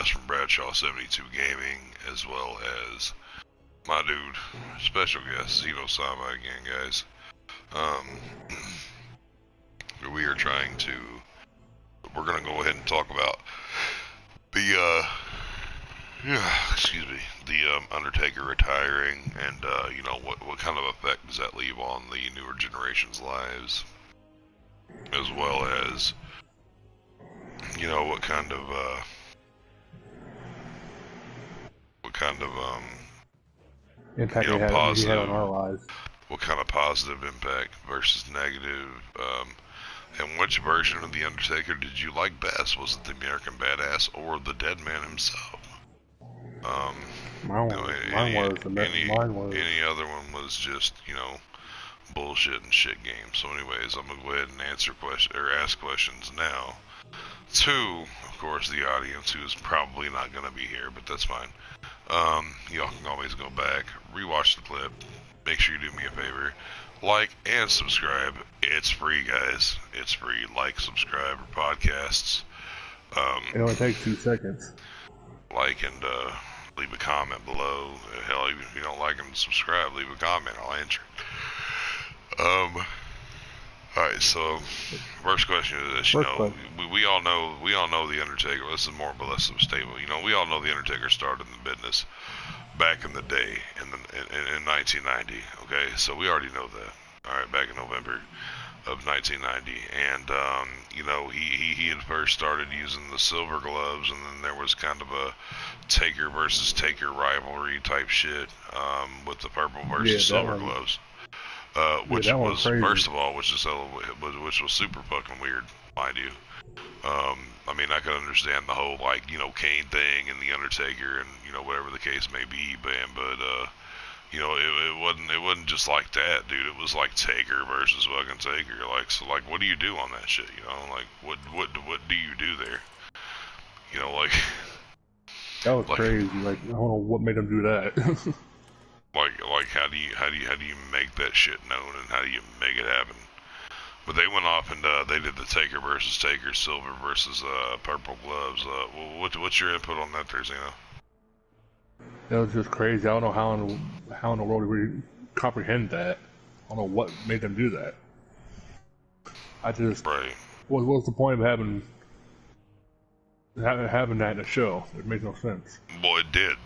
guys from Bradshaw 72 Gaming, as well as my dude, special guest, Zeno Sama again, guys. We are we're gonna go ahead and talk about the, the Undertaker retiring, and you know, what kind of effect does that leave on the newer generation's lives, as well as, you know, what kind of impact he had on our lives. What kind of positive impact versus negative, and which version of the Undertaker did you like best? Was it the American Badass or the Dead Man himself? Mine was. Any other one was just, you know, bullshit and shit game. So anyways, I'm gonna go ahead and ask questions now to, of course, the audience, who is probably not gonna be here, but that's fine. Y'all can always go back, rewatch the clip. Make sure you do me a favor, like and subscribe. It's free, guys. It's free. Like, subscribe, or podcasts. It only takes 2 seconds. Like and leave a comment below. Hell, even if you don't like and subscribe, leave a comment. I'll answer it. Alright, so first question is this. We all know the Undertaker. This is more or less of a statement. You know, we all know the Undertaker started in the business back in the day, in 1990. Okay, so we already know that. All right, back in November of 1990, and you know, he had first started using the silver gloves, and then there was kind of a Taker versus Taker rivalry type shit with the purple versus silver gloves. Which was first of all, which was super fucking weird, mind you. I mean, I could understand the whole, like, you know, Kane thing and the Undertaker and, you know, whatever the case may be, man, but you know, it wasn't just like that, dude. It was like Taker versus fucking Taker. Like, so, like, what do you do on that shit? You know, like, what do you do there? You know, like, that was crazy. Like, I don't know what made them do that. like how do you make that shit known, and how do you make it happen? But they went off and they did the Taker versus Taker, silver versus purple gloves. What's your input on that there, Zeno? That was just crazy. I don't know how in the world we comprehend that. I don't know what made them do that. I just what's the point of having that in a show? It makes no sense. Well, it did.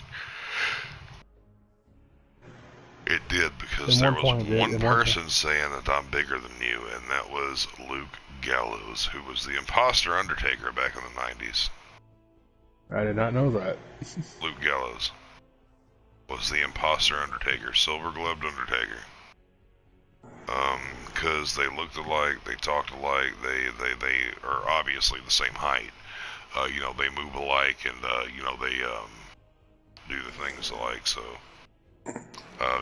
It did, because there was one person saying that I'm bigger than you, and that was Luke Gallows, who was the imposter Undertaker back in the 90s. I did not know that. Luke Gallows was the imposter Undertaker, silver-gloved Undertaker. Because they looked alike, they talked alike, they are obviously the same height. You know, they move alike, and, you know, they, do the things alike, so...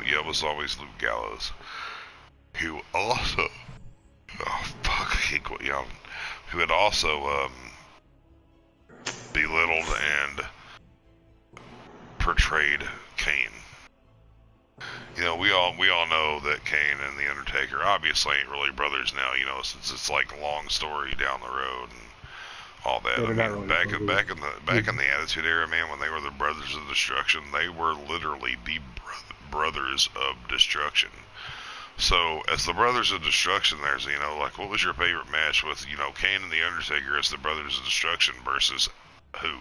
yeah, it was always Luke Gallows, who also, who had also, belittled and portrayed Kane. You know, we all know that Kane and the Undertaker obviously ain't really brothers now, you know, since it's like a long story down the road and all that. I mean, back in the Attitude Era, man, when they were the Brothers of Destruction, they were literally the Brothers of Destruction. So, as the Brothers of Destruction there's, you know, like, what was your favorite match with, you know, Kane and the Undertaker as the Brothers of Destruction versus who?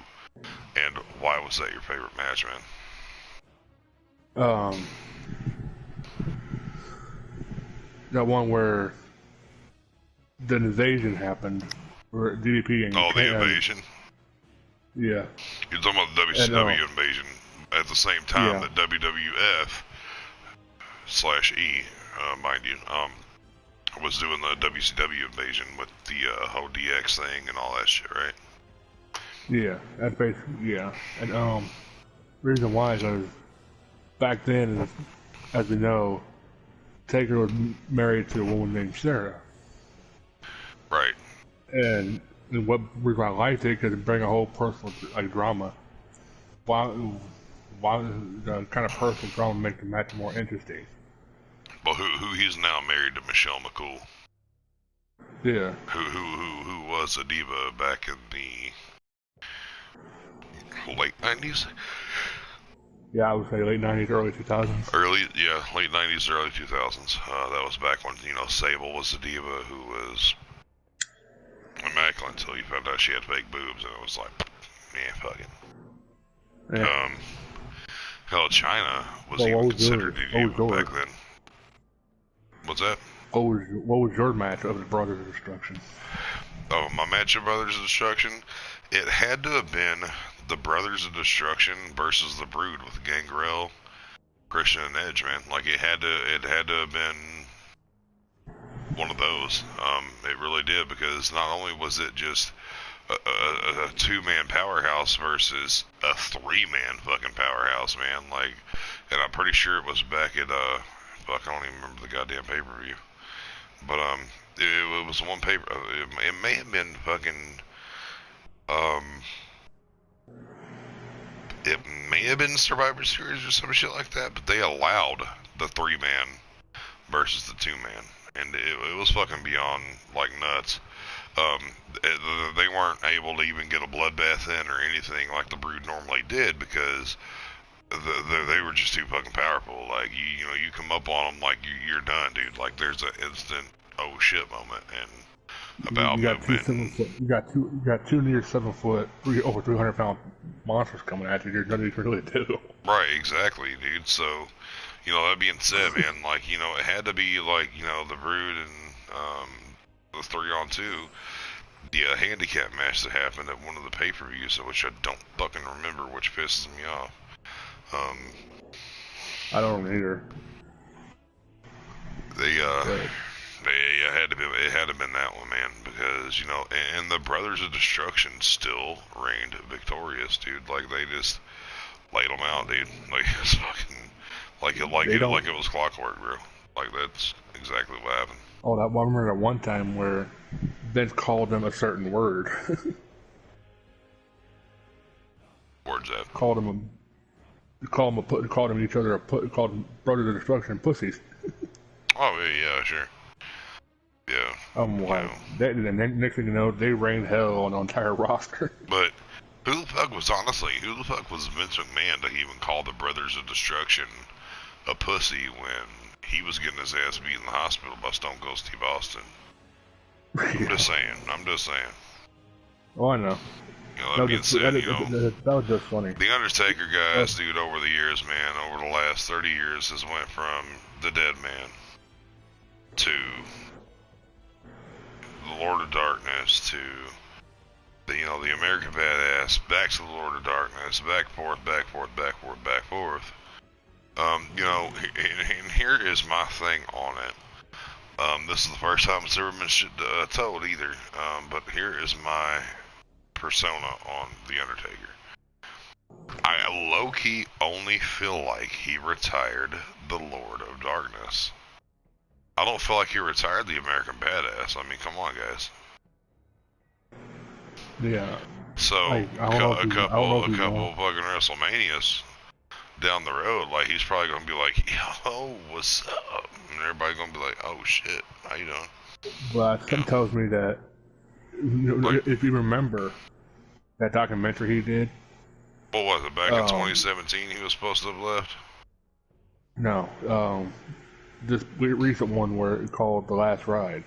And why was that your favorite match, man? That one where the invasion happened, where DDP and the invasion? Yeah. You're talking about the WCW invasion at the same time that WWF /E, mind you, was doing the WCW invasion with the whole DX thing and all that shit, right? Yeah, that's basically, yeah. And reason why is because back then, as we know, Taker was married to a woman named Sarah. Right. And what reason I liked it, because it bring a whole personal drama. Why the kind of personal drama make the match more interesting? Well, who he's now married to Michelle McCool. Yeah. Who was a diva back in the late 90s. Yeah, I would say late 90s, early 2000s. Late 90s, early 2000s. That was back when, Sable was the diva who was immaculate until you found out she had fake boobs, and it was like, yeah, fuck it. Yeah. Hell, China was Well, even considered a diva back then. What's that? What was your match of the Brothers of Destruction? Oh, my match of Brothers of Destruction? It had to have been the Brothers of Destruction versus the Brood with Gangrel, Christian, and Edge, man. Like, it had to have been one of those. It really did, because not only was it just a two-man powerhouse versus a three-man fucking powerhouse, man. Like, and I'm pretty sure it was back at, fuck, I don't even remember the goddamn pay-per-view. But, it was one paper, it may have been fucking, it may have been Survivor Series or some shit like that, but they allowed the three-man versus the two-man, and it was fucking beyond, like, nuts. They weren't able to even get a bloodbath in or anything like the Brood normally did, because they were just too fucking powerful. Like, you come up on them, like, you're done, dude. Like, there's an instant oh shit moment, and about movement. You got two near 7 foot, over 300-pound monsters coming at you. There's nothing you can really do. Right, exactly, dude. So, that being said, man, like, it had to be like, the Brood and the 3-on-2. The handicap match that happened at one of the pay-per-views, which I don't fucking remember, which pisses me off. I don't either. It had to have been that one, man, because, and the Brothers of Destruction still reigned victorious, dude. Like, they just laid them out, dude. Like, it's fucking, like it was clockwork, bro. Like, that's exactly what happened. Oh, I remember that one time where Vince called them a certain word. Word's that? Called them each other called them Brothers of Destruction pussies. Oh yeah, sure. Yeah. And then next thing you know, they rained hell on the entire roster. But who the fuck was Vince McMahon to even call the Brothers of Destruction a pussy when he was getting his ass beat in the hospital by Stone Cold Steve Austin? I'm just saying. Oh, I know. That being said, that was just funny. The Undertaker guys, dude, over the years, man, over the last 30 years, has went from the Dead Man to the Lord of Darkness to the American Badass, back to the Lord of Darkness, back forth. And here is my thing on it. This is the first time it's ever been told either. But here is my persona on the Undertaker. I low-key only feel like he retired the Lord of Darkness. I don't feel like he retired the American Badass. I mean, come on, guys. Yeah. So a couple of fucking WrestleManias down the road, like, he's probably gonna be like, "Yo, what's up?" And everybody gonna be like, "Oh shit, how you doing?" Well, something tells me that if you remember that documentary he did. What was it, back in 2017? He was supposed to have left. No, this recent one where it's called The Last Ride.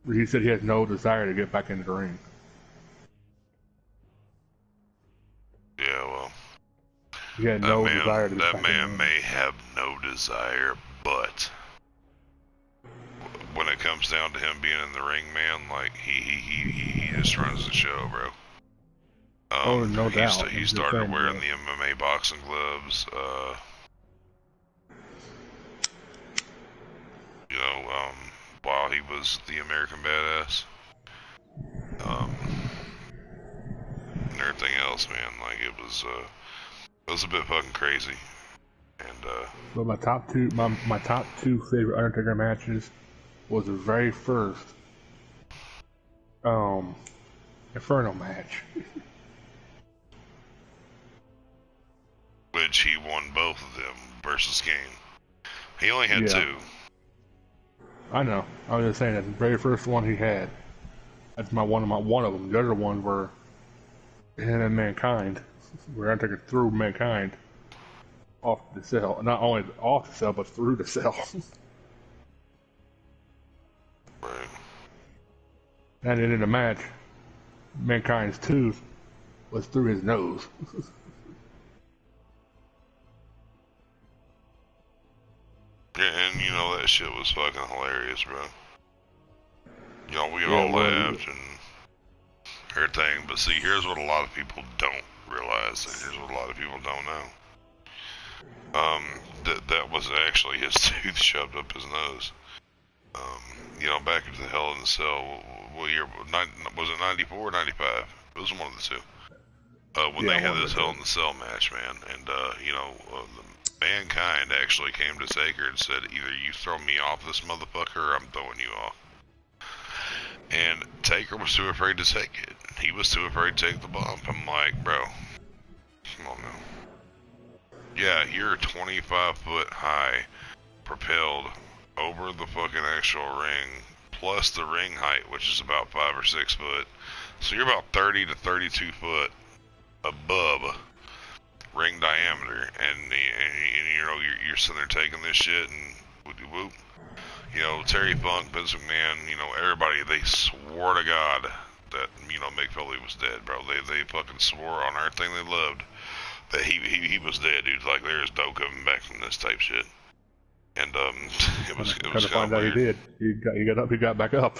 He said he has no desire to get back into the ring. Yeah, well, he had no desire to that man may have no desire, but when it comes down to him being in the ring, man, like, he just runs the show, bro. No doubt. He started wearing the MMA boxing gloves. While he was the American Badass. And everything else, man. Like, it was a bit fucking crazy. And but my top two favorite Undertaker matches was the very first Inferno match. Which he won both of them versus Kane. He only had two. I know. I was just saying that the very first one he had. That's one of them. The other one were him and Mankind. where Undertaker threw Mankind off the cell. Not only off the cell, but through the cell. Right. And then in the match, Mankind's tooth was through his nose. Yeah, and you know that shit was fucking hilarious, bro. You know, we Yeah, all it was. laughed and everything, but see, here's what a lot of people don't realize, and here's what a lot of people don't know. That was actually his tooth shoved up his nose. You know, back into the Hell in the Cell, what year, was it 94 or 95? It was one of the two. When Yeah, they I had wanted this to. Hell in the Cell match, man, and, you know, Mankind actually came to Taker and said, either you throw me off this motherfucker or I'm throwing you off. And Taker was too afraid to take it. He was too afraid to take the bump. I'm like, bro, come on now. Yeah, you're 25 foot high, propelled over the fucking actual ring, plus the ring height, which is about 5 or 6 foot. So you're about 30 to 32 foot above ring diameter, and you know you're sitting there taking this shit and whoop. You know, Terry Funk, Vince McMahon, you know, everybody, they swore to God that, you know, Mick Foley was dead, bro. They fucking swore on everything they loved that he was dead, dude. Like, there's no coming back from this type shit. And, it was Kind of kind find of out he weird. did. He got up. He got back up.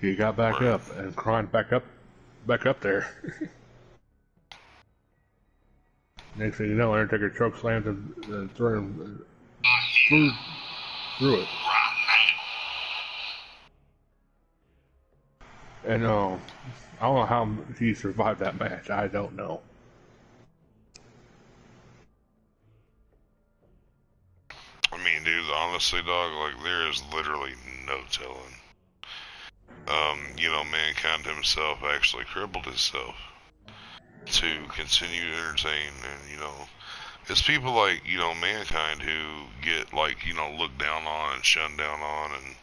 He got back Right. up and climbed back up there. Next thing you know, Undertaker choke slammed and threw him through it. And I don't know how he survived that match. I don't know. I mean, dude, honestly, dog, like, there is literally no telling. You know, Mankind himself actually crippled himself to continue to entertain, and, you know, it's people like, you know, Mankind who get, like, you know, looked down on and shunned down on and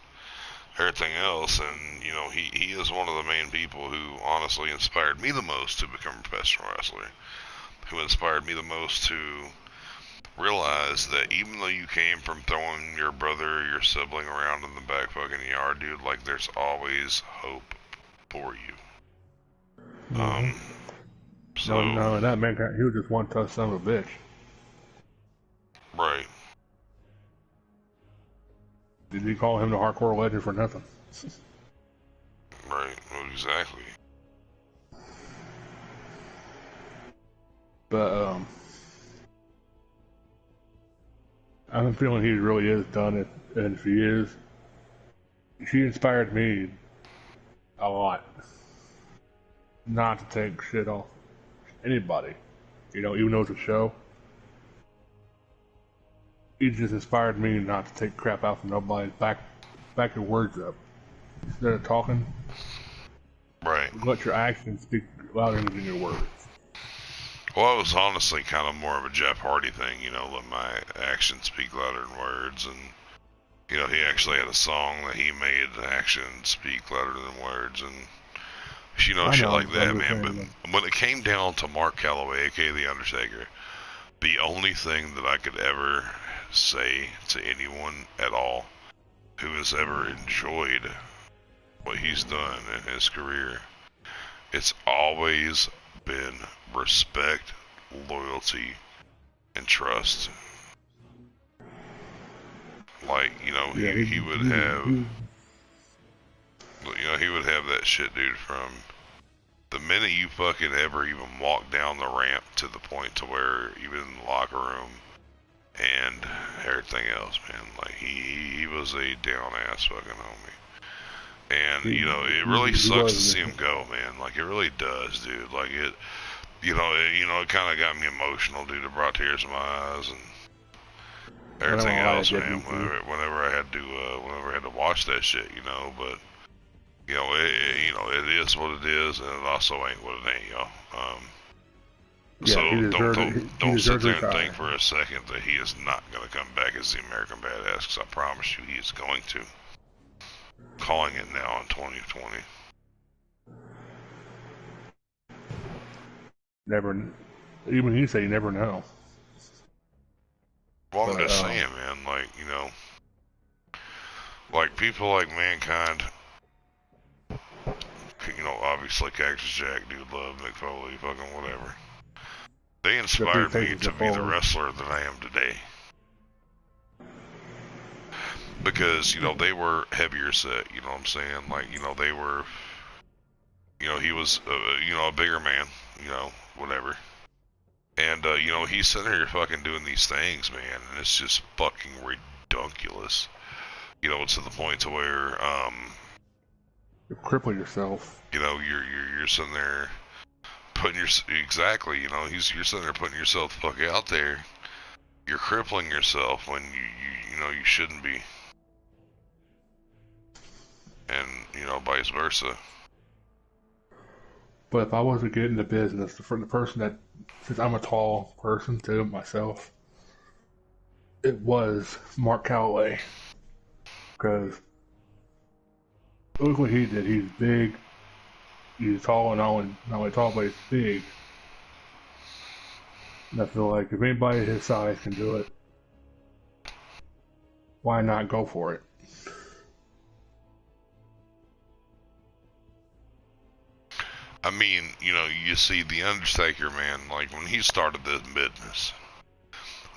everything else, and, you know, he is one of the main people who honestly inspired me the most to become a professional wrestler, who inspired me the most to realize that even though you came from throwing your brother or your sibling around in the back fucking yard, dude, like, there's always hope for you. Mm-hmm. Um, No, so, no, that man, he was just one tough son of a bitch. right, Did he call him the hardcore legend for nothing? right, exactly. But I have a feeling he really is done it, and if he is, she inspired me a lot not to take shit off anybody. You know, even though it's a show, it just inspired me not to take crap out from nobody. Back your words up. Instead of talking, Right. let your actions speak louder than your words. Well, it was honestly kind of more of a Jeff Hardy thing, you know, let my actions speak louder than words, and, you know, he actually had a song that he made actions speak louder than words, and, you know, I shit know, like but I'm that, just man. saying, But when it came down to Mark Calloway, aka The Undertaker, the only thing that I could ever say to anyone at all who has ever enjoyed what he's done in his career, it's always been respect, loyalty, and trust. Like, you know, yeah, he would have, you know, he would have that shit, dude, from the minute you fucking ever even walk down the ramp to the point to where even in the locker room and everything else, man. Like, he was a down ass fucking homie. And, you know, it really he sucks to was. see him go, man. Like, it really does, dude. Like, you know, it kind of got me emotional, dude. It brought tears to my eyes and I don't everything know why it else, did man. me too. Whenever I had to watch that shit, you know. But you know, you know, it is what it is, and it also ain't what it ain't, y'all. So Yeah, he deserved it. He don't sit deserved to there and think retire. for a second that he is not going to come back as the American Badass, because I promise you, he is going to. Calling it now in 2020. Never, even you say you never know. Well, I'm But just saying, man. Like, like people like Mankind. Obviously Cactus Jack, Dude Love, Mick Foley, fucking whatever. They the three inspired me faces to of be the Foley. wrestler that I am today. Because, they were heavier set, you know what I'm saying? Like, they were, he was, a bigger man, whatever. And, he's sitting here fucking doing these things, man, and it's just fucking ridiculous. To the point to where, You cripple yourself. you're sitting there putting your, exactly, you're sitting there putting yourself the fuck out there. You're crippling yourself when you shouldn't be. And, vice versa. But if I was to get into business, for the person that, since I'm a tall person to myself, it was Mark Calloway. Because look what he did. He's big. He's tall and not only tall, but he's big. And I feel like if anybody his size can do it, why not go for it? I mean, you see the Undertaker, man, like when he started this business,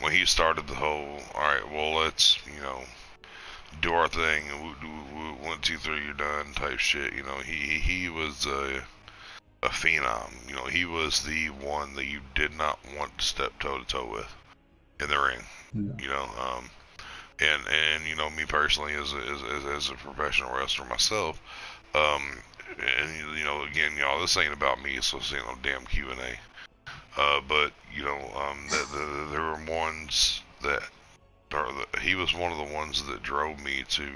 when he started the whole, alright, well, let's, do our thing, and 1, 2, 3, you're done type shit, he was a phenom. He was the one that you did not want to step toe to toe with in the ring. Yeah. And me personally as a professional wrestler myself, and again, y'all, this ain't about me, so it's no damn Q&A. But there were ones that, he was one of the ones that drove me to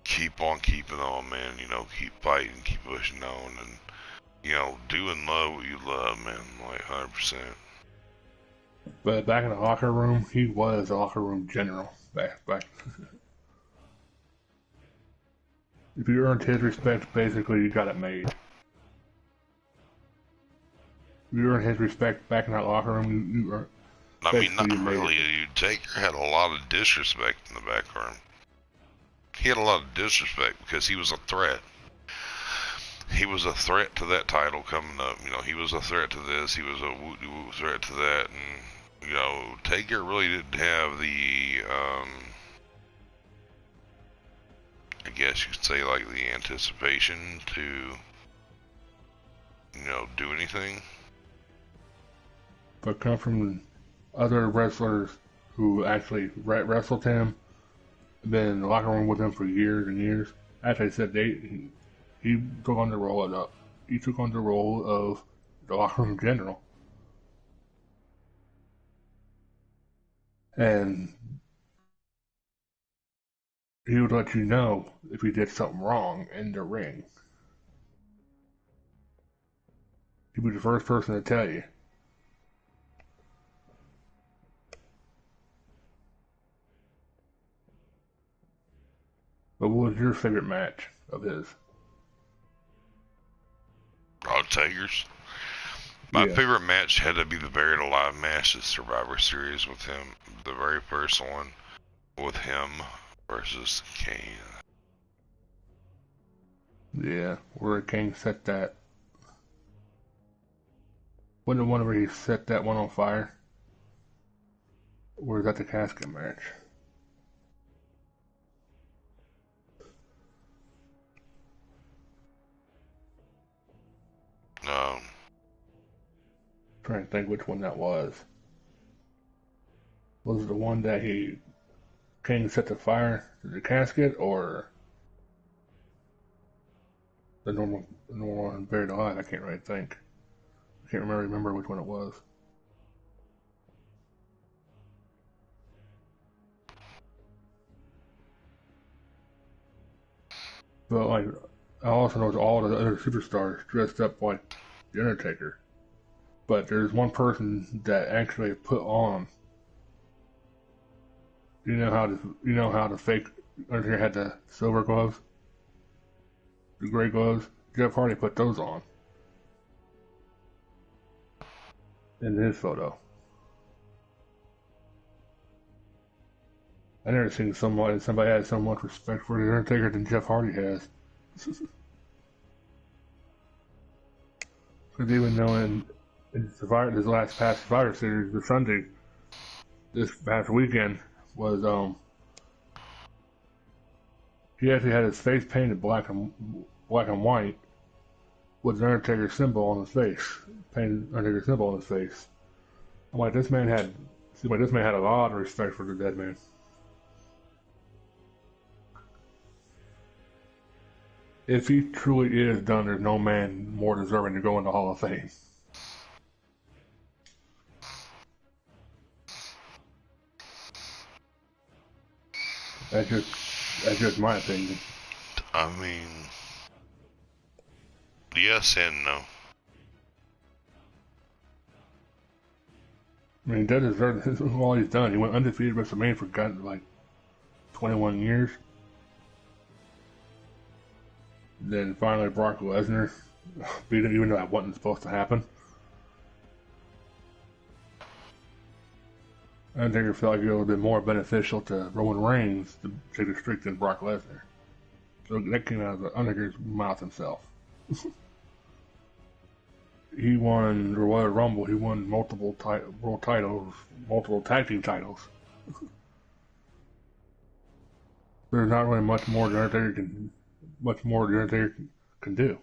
keep on keeping on, man. Keep fighting, keep pushing on, and do and love what you love, man. Like 100%. But back in the locker room, he was a locker room general. Back. If you earned his respect, basically you got it made. If you earned his respect back in that locker room, you earned. I mean, not You made really. it. Taker had a lot of disrespect in the back room. He had a lot of disrespect because he was a threat. He was a threat to that title coming up. He was a threat to this. He was a woo threat to that. And, Taker really didn't have the, I guess you could say, like, the anticipation to, do anything. But come from other wrestlers who actually wrestled him, been in the locker room with him for years and years. Actually, said he took on the role of the locker room general, and he would let you know if he did something wrong in the ring. He'd be the first person to tell you. But what was your favorite match of his? Taker's. My Yeah, favorite match had to be the Buried Alive match, the Survivor Series with him. The very first one with him versus Kane. yeah, where King set that. Wasn't the one where he set that one on fire? Or is that the casket match? Um, Trying to think which one that was. Was it the one that King set the fire to the casket, or the normal one buried alive? I can't really think. I can't remember which one it was. But like, I also know all the other superstars dressed up like the Undertaker. But there's one person that actually put on. You know how the fake Undertaker had the silver gloves, the gray gloves. Jeff Hardy put those on. in his photo. I never seen somebody had so much respect for the Undertaker than Jeff Hardy has. Because even though in Survivor, this last past Survivor Series, the Sunday, this past weekend, was he actually had his face painted black and white with the Undertaker symbol on his face, painted Undertaker symbol on his face. I'm like, this man had a lot of respect for the dead man. If he truly is done, there's no man more deserving to go in the Hall of Fame. That's just my opinion. I mean, yes and no. I mean, that deserves all he's done. He went undefeated WrestleMania for like 21 years. Then finally Brock Lesnar beat him, even though that wasn't supposed to happen. I think it felt like it would have been more beneficial to Roman Reigns to take the streak than Brock Lesnar. So that came out of the Undertaker's mouth himself. He won the Royal Rumble. He won multiple world titles, multiple tag team titles. There's not really much more the Undertaker can do.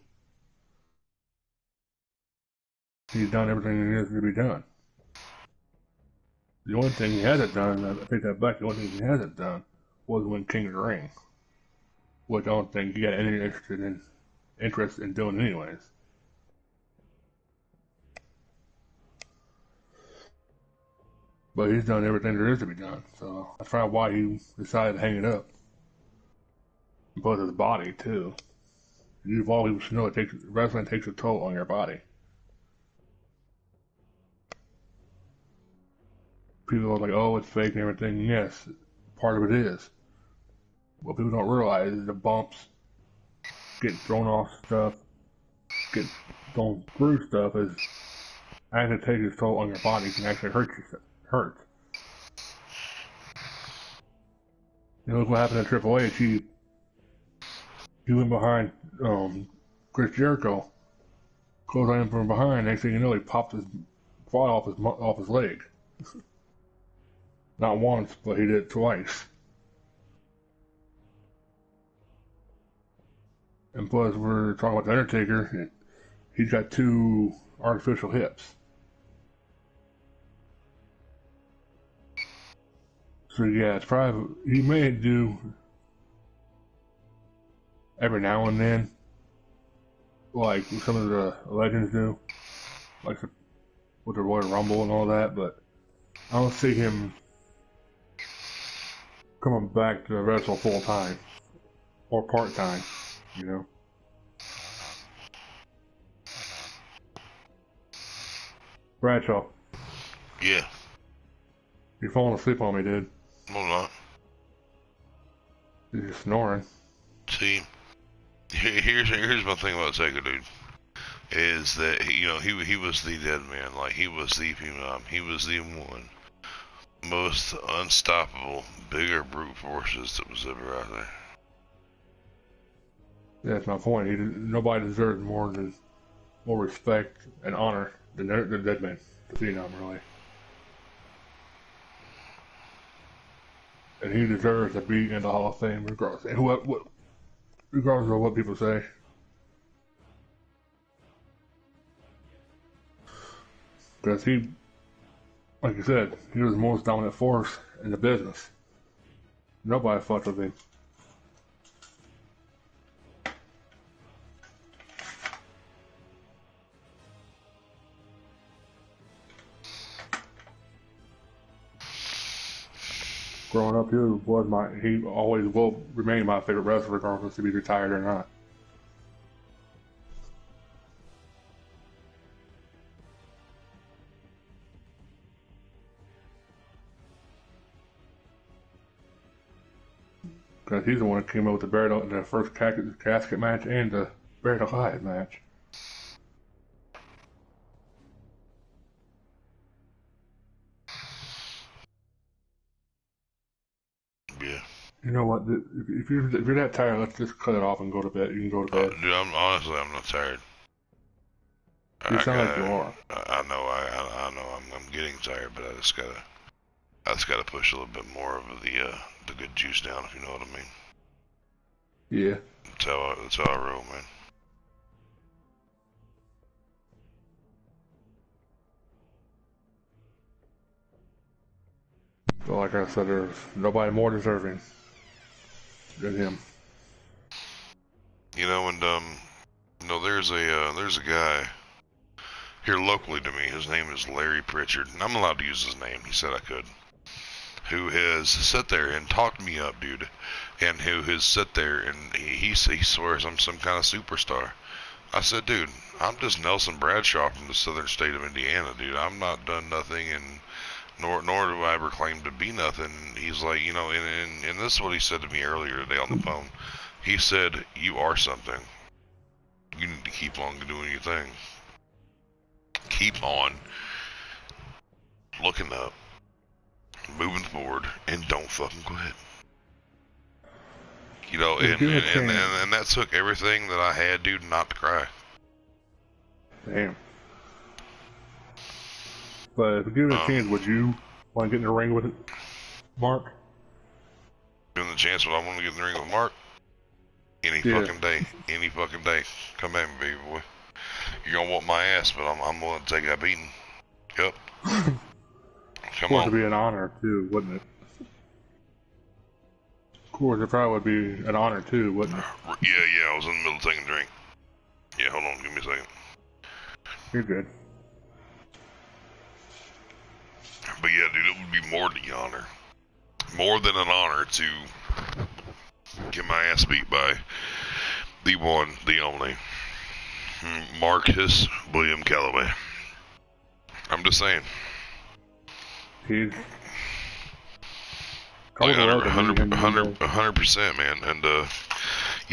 He's done everything that needs to be done. The only thing he hasn't done, I take that back, the only thing he hasn't done was win King of the Ring. Which I don't think he had any interest in doing anyways. But he's done everything there is to be done, so that's probably why he decided to hang it up. Both his body too. You've always know wrestling takes a toll on your body. People are like, oh, it's fake and everything. Yes, part of it is. What people don't realize is the bumps, getting thrown off stuff, getting thrown through stuff is actually takes its toll on your body. It can actually hurt. You know, look what happened to Triple H. He went behind Chris Jericho, closed on him from behind. Next thing you know, he popped his foot off his leg. Not once, but he did it twice. And plus, we're talking about the Undertaker. He's got 2 artificial hips. So yeah, it's probably he may do every now and then, like some of the legends do, like with the Royal Rumble and all that. But I don't see him coming back to wrestle full time or part time. You know. Bradshaw. Yeah. You're falling asleep on me, dude. No, not. You're just snoring. See, here's my thing about Taker, dude. Is that he was the dead man, like he was the phenom, he was the one most unstoppable, bigger brute forces that was ever out there. Yeah, that's my point. Nobody deserves more respect and honor than the dead man, the phenom, really. And he deserves to be in the Hall of Fame, regardless of what people say. Because he, like you said, he was the most dominant force in the business. Nobody fucked with him. Growing up, he always will remain my favorite wrestler, regardless if he's retired or not. Because he's the one that came up with the first casket match and the Buried Alive match. You know what? If you're that tired, let's just cut it off and go to bed. You can go to bed. Dude, I'm not tired. You sound like you are. I know, I know, I'm getting tired, but I just gotta push a little bit more of the good juice down, if you know what I mean. Yeah. That's how I roll, man. So like I said, there's nobody more deserving than him. You know, and there's a guy here locally to me. His name is Larry Pritchard, and I'm allowed to use his name. He said I could. Who has sat there and talked me up, dude, and who has sat there and he swears I'm some kind of superstar. I said, dude, I'm just Nelson Bradshaw from the southern state of Indiana, dude. I'm not done nothing, and nor do I ever claim to be nothing. He's like, and this is what he said to me earlier today on the phone. He said, you are something. You need to keep on doing your thing. Keep on looking up, moving forward, and don't fucking quit. You know, and that took everything that I had, dude, not to cry. Damn. But if given a chance, would you want to get in the ring with Mark? Given the chance, would I want to get in the ring with Mark? Any fucking day. Any fucking day. Come at me, baby boy. You're gonna want my ass, but I'm willing to take that beating. Yep. Come on. It would be an honor, too, wouldn't it? Of course, it probably would be an honor, too, wouldn't it? Yeah, I was in the middle of taking a drink. Yeah, hold on, give me a second. You're good. But yeah, dude, it would be more than an honor. More than an honor to get my ass beat by the one, the only, Marcus William Calloway. I'm just saying. He's... Like 100%, man. And,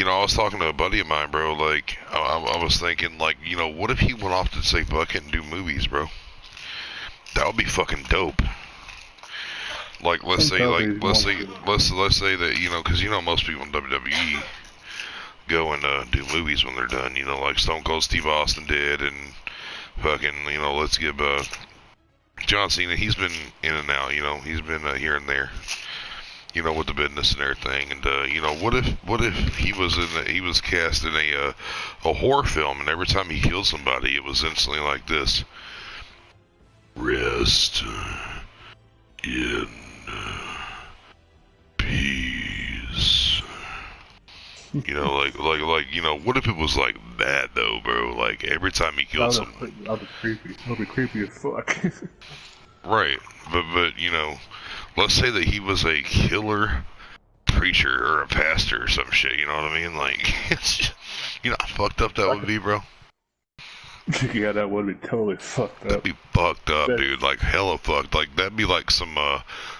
I was talking to a buddy of mine, bro. Like, I was thinking, like, what if he went off to say fuck it and do movies, bro? That would be fucking dope. Like, let's say that, because, most people in WWE go and do movies when they're done, like Stone Cold Steve Austin did, and fucking, let's give, John Cena, he's been in and out, he's been here and there. With the business and everything, and what if he was cast in a horror film, and every time he killed somebody, it was instantly like this: rest in peace. What if it was like that though, bro? Like every time he killed someone, that would be creepy. That would be creepy as fuck. Right, but let's say that he was a killer preacher or a pastor or some shit, you know what I mean? Like, how fucked up that would be, bro? Yeah, that would be totally fucked up. That'd be fucked up, dude. Like, hella fucked. Like, that'd be like some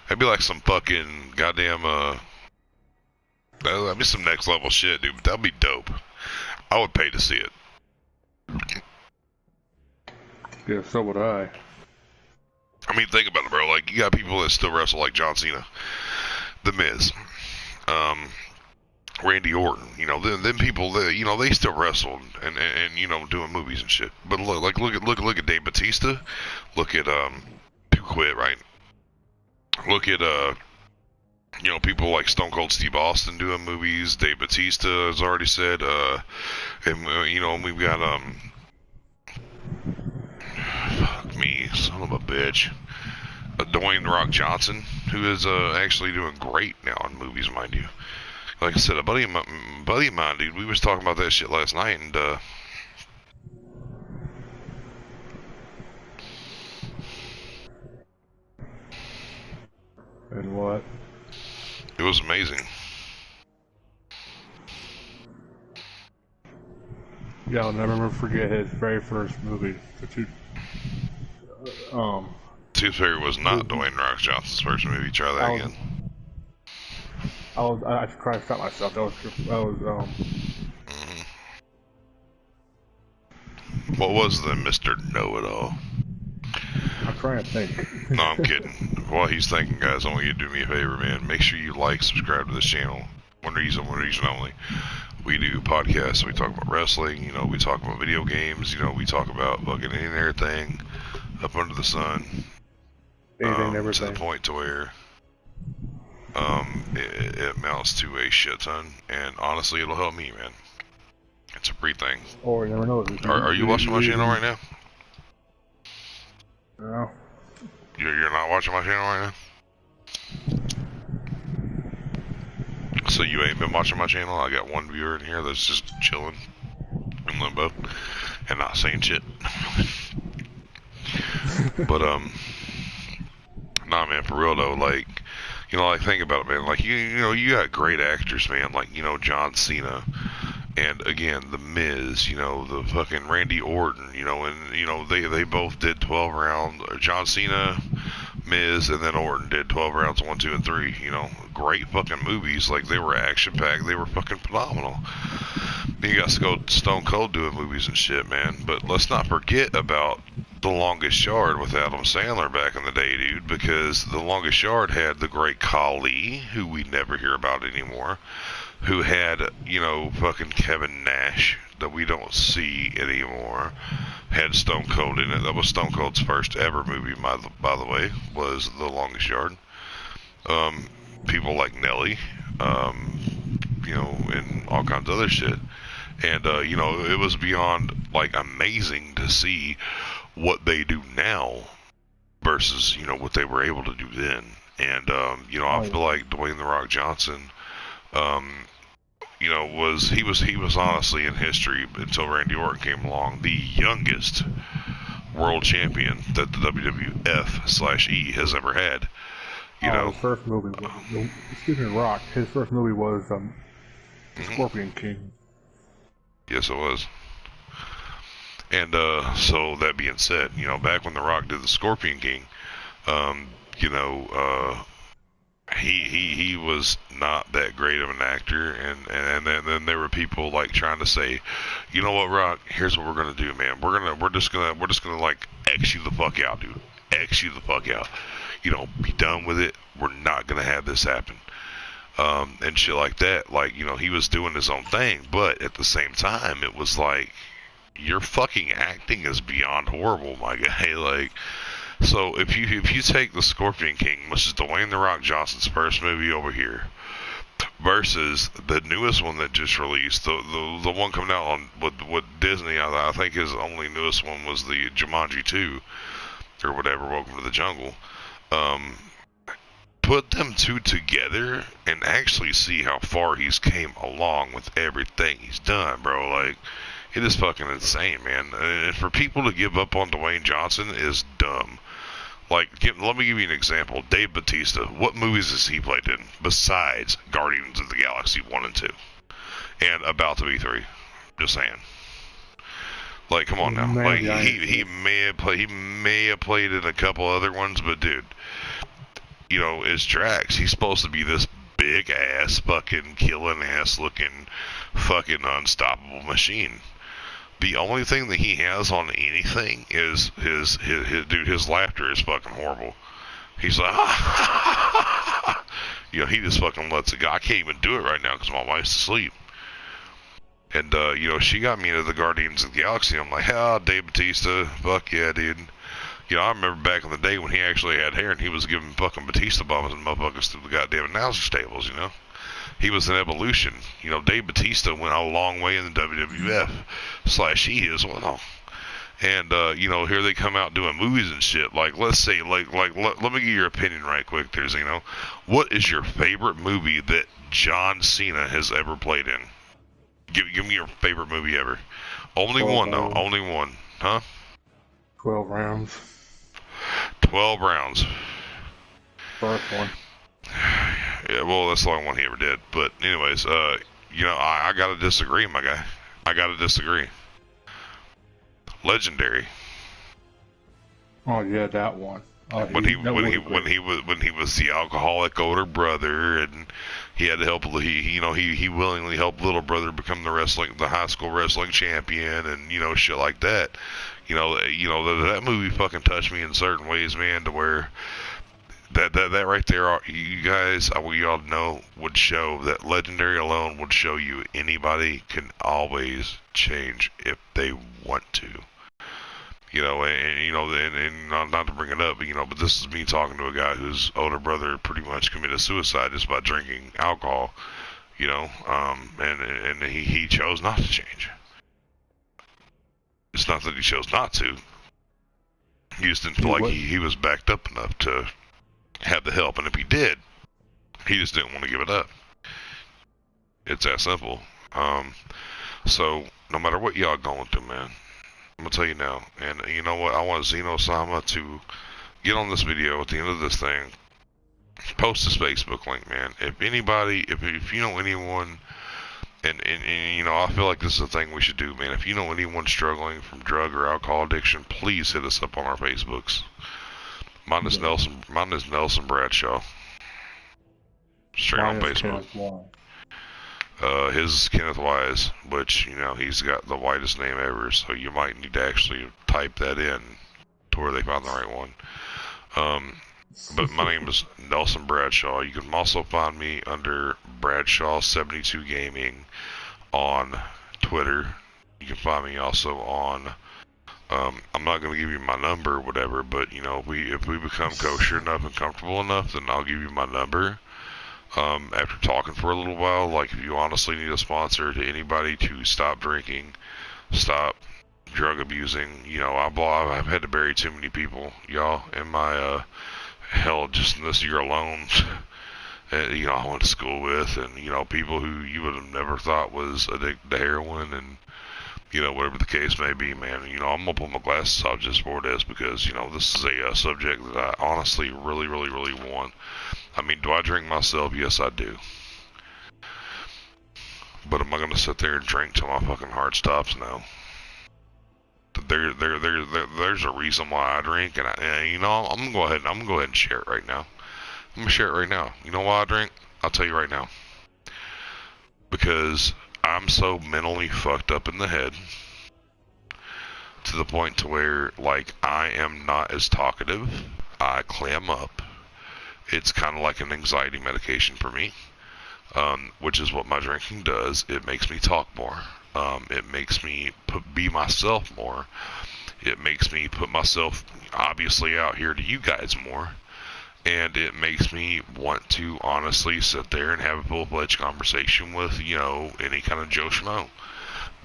fucking goddamn, that'd be some next level shit, dude. But that'd be dope. I would pay to see it. Yeah, so would I. I mean, think about it, bro. Like, you got people that still wrestle like John Cena, The Miz, Randy Orton. Them people that they still wrestle and doing movies and shit. But look at Dave Bautista. Look at Who Quit, right? Look at people like Stone Cold Steve Austin doing movies. Dave Bautista has already said, and we've got fuck me, son of a bitch. Dwayne The Rock Johnson, who is actually doing great now in movies, mind you. Like I said, a buddy of mine, dude, we was talking about that shit last night, and And what? It was amazing. Yeah, I'll never forget his very first movie, Tooth Fairy was not Dwayne The Rock Johnson's first movie. Try that again. I tried to stop myself. That was What was the Mr. Know-It-All? I'm trying to think. No, I'm kidding. while he's thinking, guys, I want you to do me a favor, man. Make sure you like, subscribe to this channel. One reason only. We do podcasts. We talk about wrestling. You know, we talk about video games. You know, we talk about fucking any and everything up under the sun. Anything, To everything. the point to where it amounts to a shit ton. And honestly, it'll help me, man. It's a free thing. Or you never know. Are you watching my channel right now? No. You're not watching my channel right now? So you ain't been watching my channel? I got one viewer in here that's just chilling in limbo and not saying shit. But nah, man, for real though, like, you know, like, think about it, man. Like, you know, you got great actors, man. Like, you know, John Cena, and again, The Miz. You know, the fucking Randy Orton. You know, and you know they both did 12 rounds. John Cena, Miz, and then Orton did 12 rounds, 1, 2, and 3. You know, great fucking movies. Like, they were action packed. They were fucking phenomenal. You got Stone Cold doing movies and shit, man. But let's not forget about The Longest Yard with Adam Sandler back in the day, dude, because The Longest Yard had the great Khali, who we never hear about anymore, who had, you know, fucking Kevin Nash, that we don't see anymore, had Stone Cold in it. That was Stone Cold's first ever movie, by the way, was The Longest Yard. People like Nelly, you know, and all kinds of other shit. And, you know, it was beyond, like, amazing to see what they do now versus, you know, what they were able to do then. And, you know, I feel like Dwayne The Rock Johnson, you know, he was honestly in history until Randy Orton came along, the youngest world champion that the WWF/E has ever had. You know, his first movie. Speaking of Rock, his first movie was Scorpion King. Yes, it was. And so that being said, you know, back when The Rock did the Scorpion King, you know, he was not that great of an actor, and then there were people like trying to say, you know what, Rock, here's what we're gonna do, man. We're just gonna like X you the fuck out, dude. X you the fuck out. You know, be done with it. We're not gonna have this happen. And shit like that. Like, you know, he was doing his own thing, but at the same time, it was like, your fucking acting is beyond horrible, my guy. Like, so if you take the Scorpion King, which is Dwayne The Rock Johnson's first movie over here, versus the newest one that just released, the one coming out on with Disney, I think his only newest one was the Jumanji 2, or whatever, Welcome to the Jungle. Put them two together and actually see how far he's came along with everything he's done, bro. Like, it is fucking insane, man. And for people to give up on Dwayne Johnson is dumb. Like, let me give you an example. Dave Bautista, what movies has he played in besides Guardians of the Galaxy 1 and 2? And about to be 3. Just saying. Like, come on now. Like, he may have played in a couple other ones, but dude, you know, is Drax. He's supposed to be this big ass fucking killing ass looking fucking unstoppable machine. The only thing that he has on anything is his dude, his laughter is fucking horrible. He's like, you know, he just fucking lets it go. I can't even do it right now because my wife's asleep. And, you know, she got me into the Guardians of the Galaxy. I'm like, Dave Bautista, fuck yeah, dude. You know, I remember back in the day when he actually had hair and he was giving fucking Batista bombs and motherfuckers through the goddamn announcer stables, you know? He was an evolution. You know, Dave Bautista went a long way in the WWF/E as well. And, you know, here they come out doing movies and shit. Like, let's say, let me get your opinion right quick there, Zeno. What is your favorite movie that John Cena has ever played in? Give me your favorite movie ever. Only one, though. Only one. Huh? 12 rounds. 12 rounds. First one. Yeah, well, that's the only one he ever did. But anyways, you know, I gotta disagree, my guy. I gotta disagree. Legendary. Oh yeah, that one. When he was the alcoholic older brother, and he had to help. He willingly helped little brother become the high school wrestling champion, and you know, shit like that. You know that movie fucking touched me in certain ways, man, to where That right there, you guys, we all know, would show that legendary alone would show you anybody can always change if they want to. And not to bring it up, but this is me talking to a guy whose older brother pretty much committed suicide just by drinking alcohol. And he chose not to change. It's not that he chose not to. He just didn't feel like he was backed up enough to have the help, and if he did, he just didn't want to give it up. It's that simple. So no matter what y'all going through, man, I'm gonna tell you now. And you know what? I want Zeno Sama to get on this video at the end of this thing. Post his Facebook link, man. If anybody, if you know anyone, and I feel like this is a thing we should do, man. If you know anyone struggling from drug or alcohol addiction, please hit us up on our Facebooks. Mine is Nelson Bradshaw. Straight on Facebook. His is Kenneth Wise, which, he's got the whitest name ever, so you might need to actually type that in to where they found the right one. But my name is Nelson Bradshaw. You can also find me under Bradshaw72 Gaming on Twitter. You can find me also on, I'm not going to give you my number or whatever, but, if we become kosher enough and comfortable enough, then I'll give you my number. After talking for a little while, like if you honestly need a sponsor to anybody to stop drinking, stop drug abusing, I've had to bury too many people, y'all, in my, hell, just in this year alone, I went to school with, and, people who you would have never thought was addicted to heroin, and, whatever the case may be, man, I'm gonna put my glasses off just for this, because, this is a subject that I honestly really, really, really want. I mean, do I drink myself? Yes, I do. But am I gonna sit there and drink till my fucking heart stops? No. There's a reason why I drink, and I'm gonna go ahead and share it right now. I'm gonna share it right now. You know why I drink? I'll tell you right now. Because I'm so mentally fucked up in the head to the point to where, like, I am not as talkative. I clam up. It's kind of like an anxiety medication for me, which is what my drinking does. It makes me talk more. It makes me be myself more. It makes me put myself obviously out here to you guys more. And it makes me want to honestly sit there and have a full-fledged conversation with, any kind of Joe Schmo.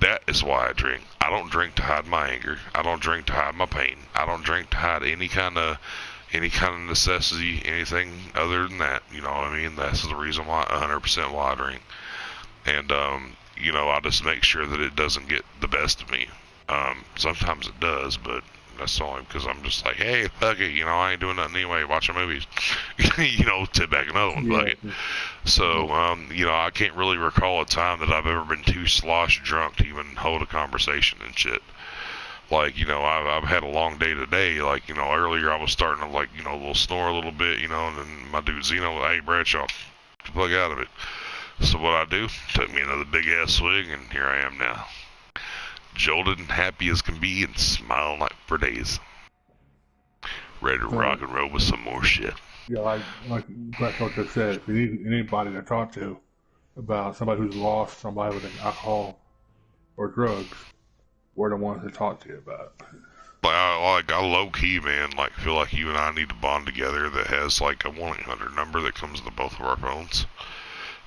That is why I drink. I don't drink to hide my anger. I don't drink to hide my pain. I don't drink to hide any kind of necessity, anything other than that. You know what I mean? That's the reason why, 100% why I drink. And, I just make sure that it doesn't get the best of me. Sometimes it does, but that's only because I'm just like, hey, fuck it, I ain't doing nothing anyway, watching movies. Tip back another one, fuck it. So, I can't really recall a time that I've ever been too slosh drunk to even hold a conversation and shit. Like, I've had a long day today. Like, earlier I was starting to, like, a little snore a little bit, and then my dude Zeno, hey, Bradshaw, plug out of it. So what I do, took me another big ass swig, and here I am now. Jolted and happy as can be and smiling like for days. Ready to rock and roll with some more shit. Yeah, like Bradshaw just said, if you need anybody to talk to about somebody who's lost somebody with alcohol or drugs, we're the ones to talk to you about it. I low key, man, feel like you and I need to bond together that has like a 1-800 number that comes to both of our phones.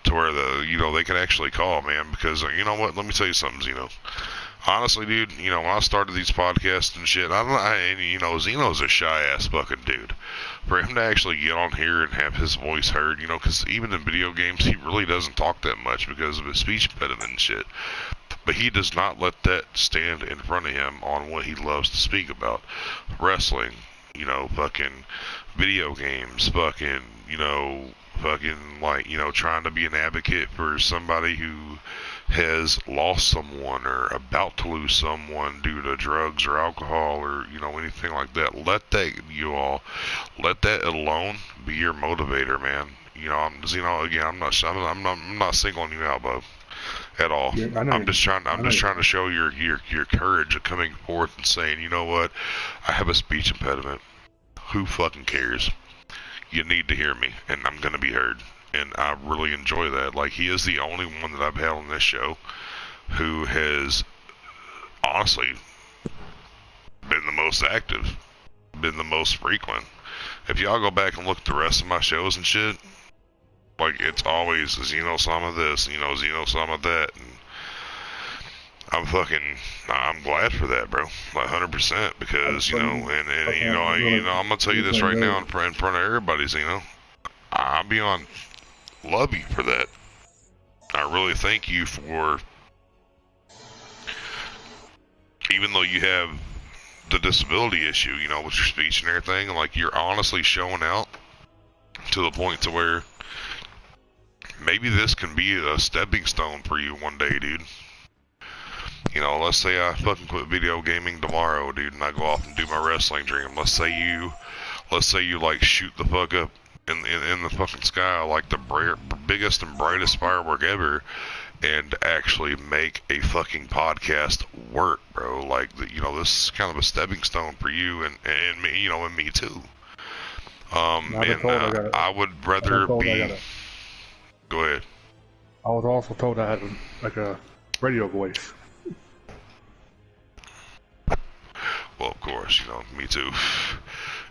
To where they can actually call, man, because you know what? Let me tell you something, Zeno. Honestly, dude, when I started these podcasts and shit, Zeno's a shy ass fucking dude. For him to actually get on here and have his voice heard, because even in video games, he really doesn't talk that much because of his speech impediment and shit. But he does not let that stand in front of him on what he loves to speak about. Wrestling, fucking video games, fucking, trying to be an advocate for somebody who has lost someone or about to lose someone due to drugs or alcohol or, anything like that. Let that alone be your motivator, man. I'm not singling you out, Bo, at all. Yeah, I'm just trying to show your courage of coming forth and saying, you know what, I have a speech impediment. Who fucking cares? you need to hear me, and I'm gonna be heard. And I really enjoy that. Like, he is the only one that I've had on this show who has honestly been the most active, been the most frequent. If y'all go back and look at the rest of my shows and shit, like, it's always Xeno Sama this, Xeno Sama that, and I'm glad for that, bro. Like 100%, because I'm gonna tell you this right now in front of everybody, I'll be on. Love you for that. I really thank you for, even though you have the disability issue, with your speech and everything, like, you're honestly showing out to the point to where maybe this can be a stepping stone for you one day, dude. Let's say I fucking quit video gaming tomorrow, dude, and I go off and do my wrestling dream. Let's say you like shoot the fuck up in the fucking sky like the biggest and brightest firework ever, and actually make a fucking podcast work, bro. Like, this is kind of a stepping stone for you and me, and me too. I would rather be. Go ahead. I was also told I had a radio voice. Well, of course, me too.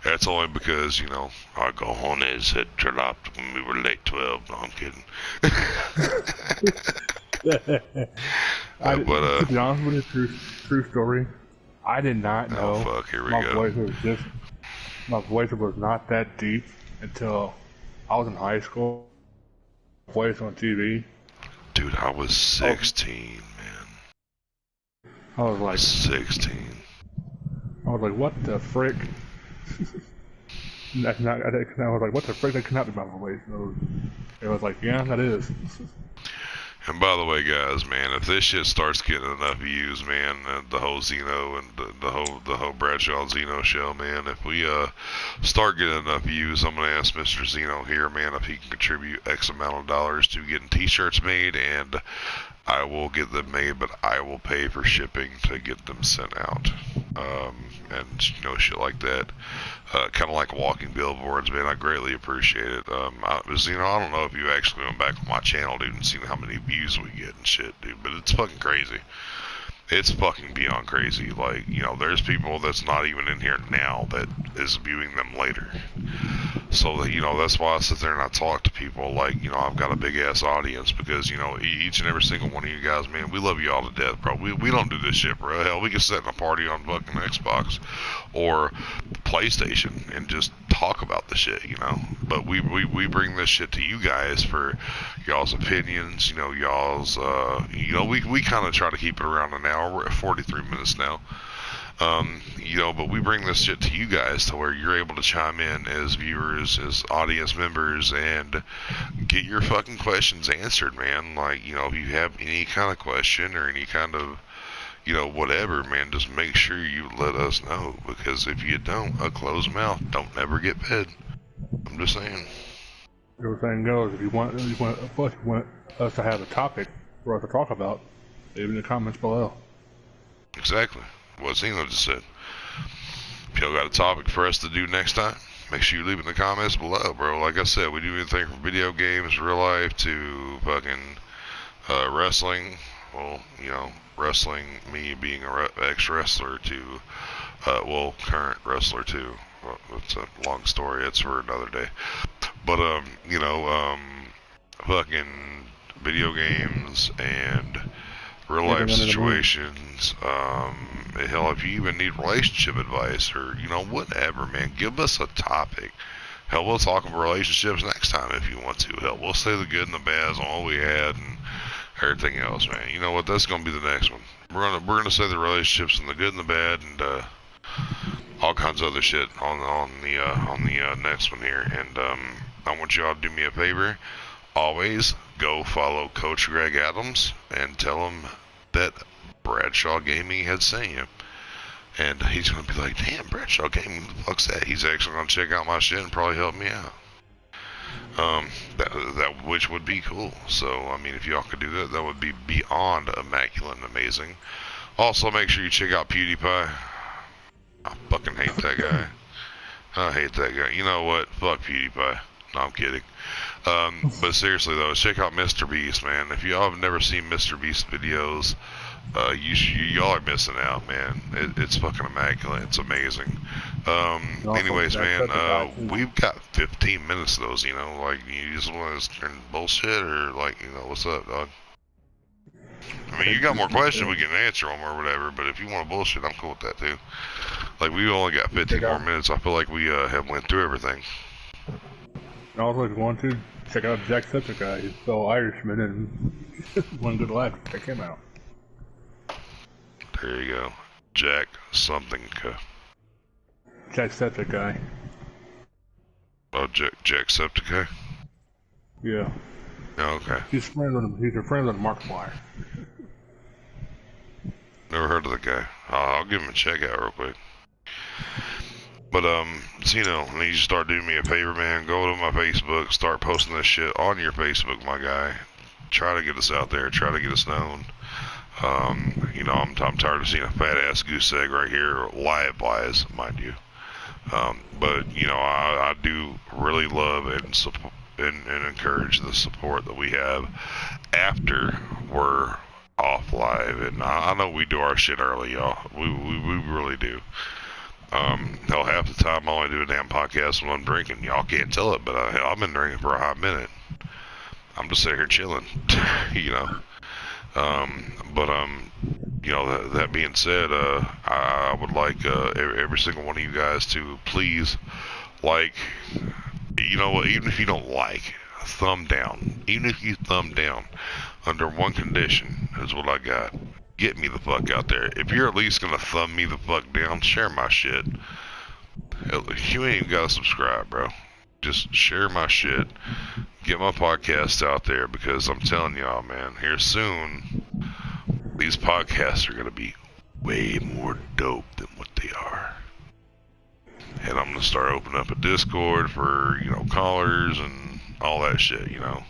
That's only because, our cojones had dropped when we were late 12. No, I'm kidding. To be honest with you, true story, I did not know here we go. My voice was not that deep until I was in high school. Voice on TV. Dude, I was 16, man. I was like 16. I was like, what the frick? I was like, what the frick? That cannot be my voice. It was like, yeah, that is. And by the way, guys, man, if this shit starts getting enough views, man, the whole Xeno and the whole Bradshaw Xeno show, man, if we start getting enough views, I'm gonna ask Mr. Xeno here, man, if he can contribute X amount of dollars to getting T-shirts made, and I will get them made, but I will pay for shipping to get them sent out. And shit like that. Kind of like walking billboards, man. I greatly appreciate it. I don't know if you actually went back on my channel, dude, and seen how many views we get and shit, dude, but it's fucking crazy. It's fucking beyond crazy. Like, there's people that's not even in here now that is viewing them later. So, that's why I sit there and I talk to people like, I've got a big ass audience because, each and every single one of you guys, man, we love you all to death, bro. We don't do this shit, bro. Hell, we can sit in a party on fucking Xbox or PlayStation and just talk about the shit, But we bring this shit to you guys for y'all's opinions, y'all's, we kind of try to keep it around an hour. We're at 43 minutes now. But we bring this shit to you guys to where you're able to chime in as viewers, as audience members, and get your fucking questions answered, man. Like, if you have any kind of question or any kind of, whatever, man, just make sure you let us know, because if you don't, a closed mouth don't never get fed. I'm just saying. Everything goes. If you want us to have a topic for us to talk about, leave in the comments below. Exactly. What Zeno just said. If y'all got a topic for us to do next time, make sure you leave it in the comments below, bro. Like I said, we do anything from video games, real life, to fucking wrestling. Well, wrestling, me being a ex-wrestler, to, current wrestler too. Well, it's a long story. It's for another day. But, fucking video games and real life situations, hell, if you even need relationship advice or, whatever, man, give us a topic. Hell, we'll talk about relationships next time if you want to. Hell, we'll say the good and the bad on all we had and everything else, man. You know what? That's gonna be the next one. We're gonna say the relationships and the good and the bad and all kinds of other shit on the next one here. And I want y'all to do me a favor. Always go follow Coach Greg Adams and tell him that Bradshaw Gaming had sent you. And he's going to be like, damn, Bradshaw Gaming, what the fuck's that? He's actually going to check out my shit and probably help me out. Which would be cool. So, I mean, if y'all could do that, that would be beyond immaculate and amazing. Also, make sure you check out PewDiePie. I fucking hate that guy. I hate that guy. You know what? Fuck PewDiePie. No, I'm kidding. But seriously though, check out Mr. Beast, man. If y'all have never seen Mr. Beast videos, y'all are missing out, man. It's fucking immaculate. It's amazing. And also Anyways, man, Jacksepticeye too. we've got 15 minutes of those. You know, like you just want to turn bullshit or like, what's up, dog? I mean, you got more questions, we can answer them or whatever. But if you want to bullshit, I'm cool with that too. Like we only got 15 more minutes. I feel like we have went through everything. And also, if you want to, check out Jacksepticeye. He's a fellow Irishman and One Good Life. Check him out. There you go. Jack something. Jacksepticeye. Oh, Jacksepticeye? Yeah. Oh, okay. He's a friend with Markiplier. Never heard of the guy. I'll give him a check out real quick. But, Zeno, I need you to start doing me a favor, man. Go to my Facebook, start posting this shit on your Facebook, my guy. Try to get us out there. Try to get us known. I'm tired of seeing a fat-ass goose egg right here, live-wise, mind you. But, I do really love and support and encourage the support that we have after we're off live. And I know we do our shit early, y'all. We really do. Hell, half the time I only do a damn podcast when I'm drinking. Y'all can't tell it, but I've been drinking for a hot minute. I'm just sitting here chilling, That being said, I would like every single one of you guys to please, like, you know what, even if you don't like, thumb down. Even if you thumb down, under one condition is what I got. Get me the fuck out there. If you're at least gonna thumb me the fuck down, share my shit. You ain't even gotta subscribe, bro. Just share my shit. Get my podcast out there, because I'm telling y'all, man, here soon, these podcasts are gonna be way more dope than what they are. And I'm gonna start opening up a Discord for, callers and all that shit, Like,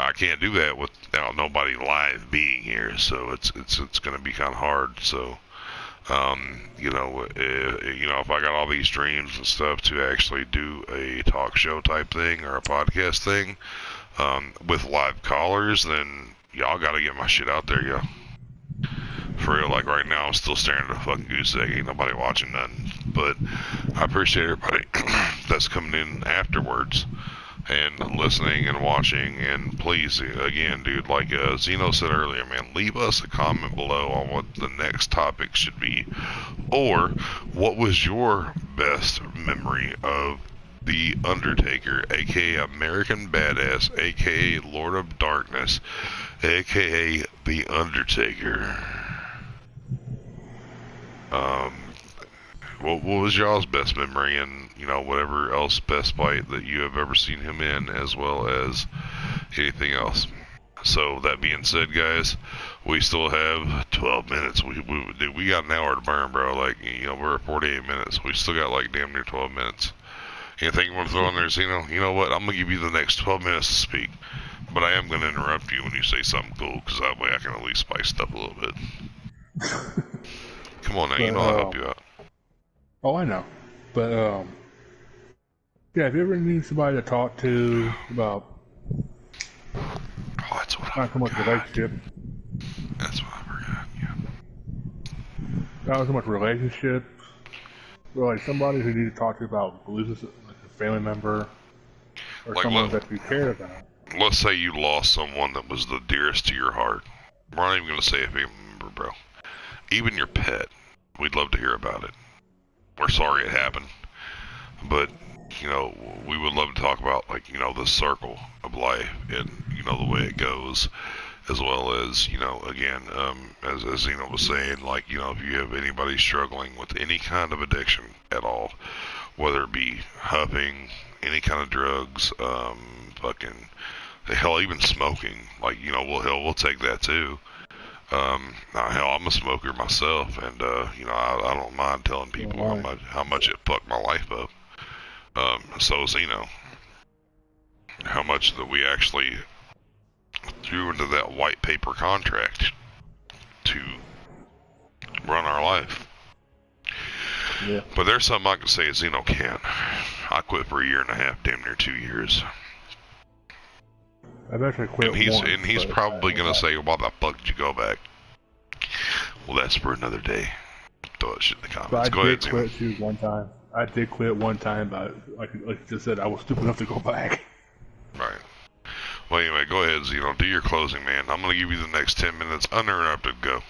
I can't do that without nobody live being here, so it's gonna be kind of hard. So, if I got all these streams and stuff to actually do a talk show type thing or a podcast thing, with live callers, then y'all gotta get my shit out there, yo. For real, like right now, I'm still staring at a fucking goose egg. Ain't nobody watching nothing. But I appreciate everybody that's coming in afterwards and listening and watching. And please, again, dude, like Zeno said earlier, man, leave us a comment below on what the next topic should be, or what was your best memory of the Undertaker, aka American Badass, aka Lord of Darkness, aka the Undertaker. What was y'all's best memory, and whatever else best fight that you have ever seen him in, as well as anything else. So that being said, guys, we still have 12 minutes. We got an hour to burn, bro. Like, we're at 48 minutes. We still got like damn near 12 minutes. Anything you want to throw in there, Zeno? You know what? I'm gonna give you the next 12 minutes to speak, but I am gonna interrupt you when you say something cool, because that way I can at least spice it up a little bit. Come on now, I'll help you out. Oh, I know. But, yeah, if you ever need somebody to talk to about that's what not so much relationship. That's what I forgot, yeah. Not so much relationships, but like somebody who you need to talk to about losing like a family member or like someone that you care about. Let's say you lost someone that was the dearest to your heart. We're not even going to say a family member, bro. Even your pet. We'd love to hear about it. We're sorry it happened, but we would love to talk about, like, the circle of life and the way it goes, as well as again, as Zeno was saying, like, if you have anybody struggling with any kind of addiction at all, whether it be huffing, any kind of drugs, fucking hell, even smoking, like, we'll take that too. Hell, I'm a smoker myself, and I don't mind telling people how much it fucked my life up. So how much that we actually threw into that white paper contract to run our life. Yeah. But there's something I can say Zeno can't. I quit for a year and a half, damn near 2 years. I've actually quit once. And he's probably gonna say, "Why the fuck did you go back?" Well, that's for another day. Throw that shit in the comments. But I Go did ahead, quit Zeno. too one time. I did quit one time, but like you just said, I was stupid enough to go back. Right. Well, anyway, go ahead, Zeno. Do your closing, man. I'm gonna give you the next 10 minutes uninterrupted. Go.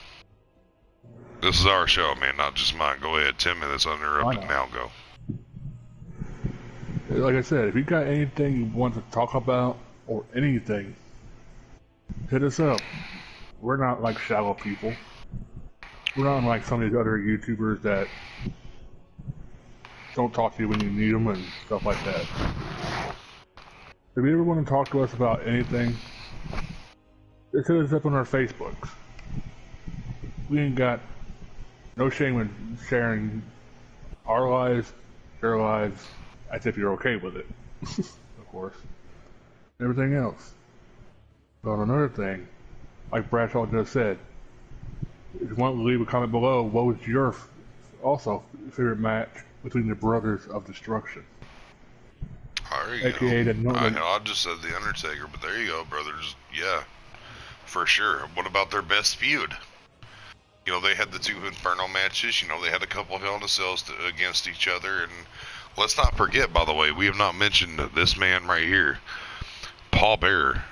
This is our show, man, not just mine. Go ahead. 10 minutes uninterrupted. Now go. Like I said, if you got anything you want to talk about or anything, hit us up. We're not like shallow people. We're not like some of these other YouTubers that don't talk to you when you need them and stuff like that. If you ever want to talk to us about anything, just hit us up on our Facebooks. We ain't got no shame in sharing our lives, their lives, as if you're okay with it, of course. Everything else. But another thing, like Bradshaw just said, if you want to leave a comment below, what was your also favorite match between the Brothers of Destruction? There you AKA go. I just said The Undertaker, but there you go, brothers. Yeah, for sure. What about their best feud? You know, they had the 2 Inferno matches. You know, they had a couple of Hell in a Cells against each other. And let's not forget, by the way, we have not mentioned this man right here, Paul Bearer.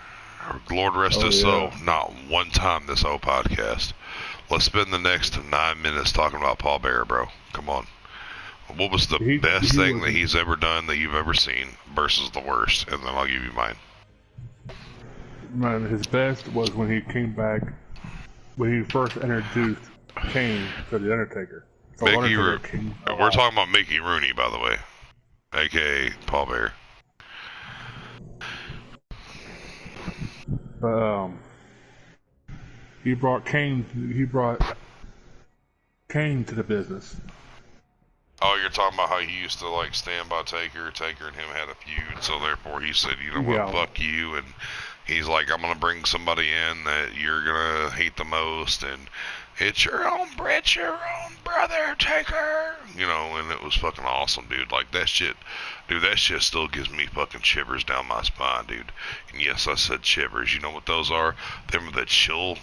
Lord rest his soul. Not one time this whole podcast. Let's spend the next 9 minutes talking about Paul Bearer, bro. Come on. What was the best thing that he's ever done that you've ever seen versus the worst? And then I'll give you mine. Man, his best was when he came back, when he first introduced Kane to The Undertaker. So we're talking about Mickey Rooney, by the way. A.K.A. Paul Bearer. He brought Kane to the business. Oh, you're talking about how he used to like stand by Taker. Taker and him had a feud, so therefore he said, "You know what, fuck you." And he's like, "I'm gonna bring somebody in that you're gonna hate the most, and it's your own brother, Taker." You know, and it was fucking awesome, dude. Like that shit, dude. That shit still gives me fucking shivers down my spine, dude. And yes, I said shivers. You know what those are? Them are the chills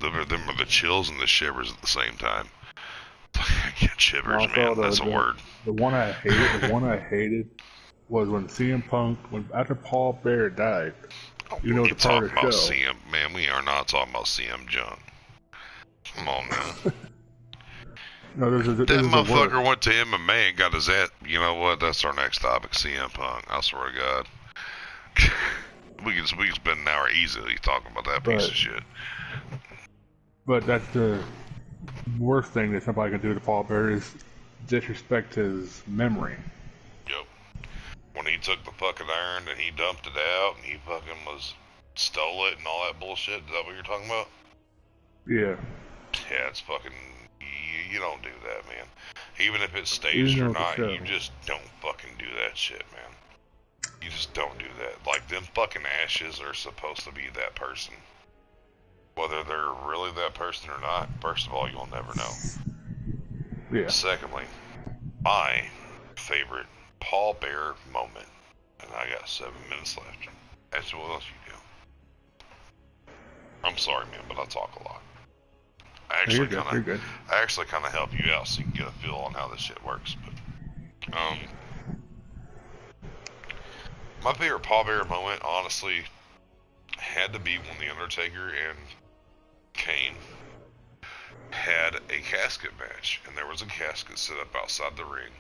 and the shivers at the same time. I get shivers, man. That's a word. The one I hated was when CM Punk, after Paul Bearer died. You know, the part of the show. CM, man, we are not talking about CM junk. Come on now. No, that motherfucker went to MMA and got his ass. You know what? That's our next topic, CM Punk. I swear to God. we can spend an hour easily talking about that piece of shit. But that's the worst thing that somebody can do to Paul Bearer is disrespect his memory. Yep. When he took the fucking iron and he dumped it out and he fucking stole it and all that bullshit. Is that what you're talking about? Yeah. Yeah, it's fucking. You don't do that, man. Even if it's staged or not, you just don't fucking do that shit, man. You just don't do that. Like, them fucking ashes are supposed to be that person. Whether they're really that person or not, first of all, you'll never know. Yeah. Secondly, my favorite Paul Bearer moment, and I got 7 minutes left. That's what else you do. I'm sorry, man, but I talk a lot. I actually kind of help you out so you can get a feel on how this shit works. But my favorite Paul Bearer moment, honestly, had to be when the Undertaker and Kane had a casket match, and there was a casket set up outside the ring.